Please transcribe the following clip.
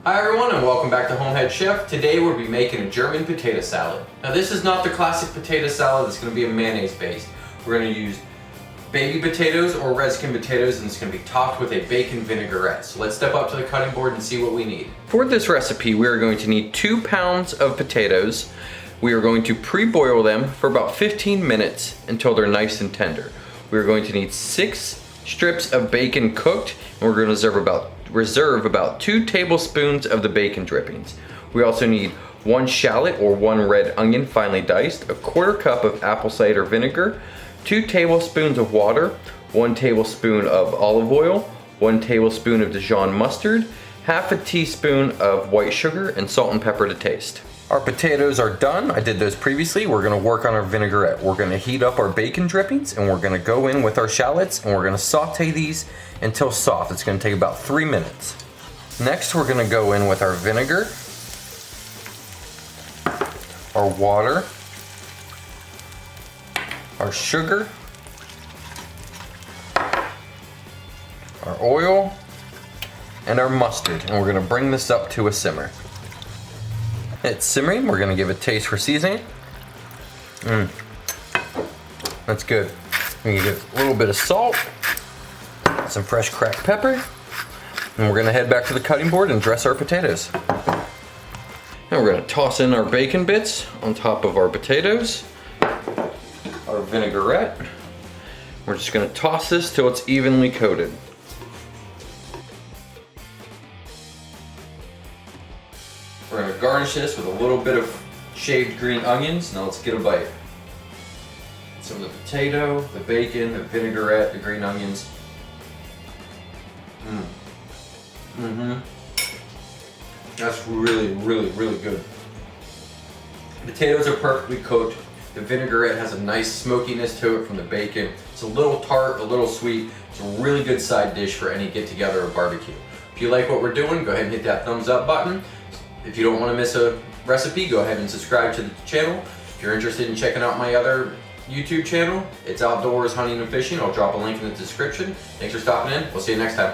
Hi everyone and welcome back to Homeheadchef. Today we'll be making a German potato salad. Now this is not the classic potato salad, it's going to be a mayonnaise based. We're going to use baby potatoes or red skin potatoes and it's going to be topped with a bacon vinaigrette. So let's step up to the cutting board and see what we need. For this recipe we are going to need 2 pounds of potatoes. We are going to pre-boil them for about 15 minutes until they're nice and tender. We are going to need 6 strips of bacon cooked and we're going to reserve about 2 tablespoons of the bacon drippings. We also need 1 shallot or 1 red onion finely diced, a 1/4 cup of apple cider vinegar, 2 tablespoons of water, 1 tablespoon of olive oil, 1 tablespoon of Dijon mustard, half a teaspoon of white sugar, and salt and pepper to taste. Our potatoes are done. I did those previously. We're gonna work on our vinaigrette. We're gonna heat up our bacon drippings and we're gonna go in with our shallots and we're gonna saute these until soft. It's gonna take about 3 minutes. Next, we're gonna go in with our vinegar, our water, our sugar, our oil, and our mustard. And we're gonna bring this up to a simmer. It's simmering, we're gonna give it a taste for seasoning. That's good. We're gonna give it a little bit of salt, some fresh cracked pepper, and we're gonna head back to the cutting board and dress our potatoes. And we're gonna toss in our bacon bits on top of our potatoes, our vinaigrette. We're just gonna toss this till it's evenly coated. We're gonna garnish this with a little bit of shaved green onions. Now let's get a bite. Some of the potato, the bacon, the vinaigrette, the green onions. That's really, really, really good. Potatoes are perfectly cooked. The vinaigrette has a nice smokiness to it from the bacon. It's a little tart, a little sweet. It's a really good side dish for any get-together or barbecue. If you like what we're doing, go ahead and hit that thumbs up button. If you don't want to miss a recipe, go ahead and subscribe to the channel. If you're interested in checking out my other YouTube channel, it's Outdoors Hunting and Fishing. I'll drop a link in the description. Thanks for stopping in. We'll see you next time.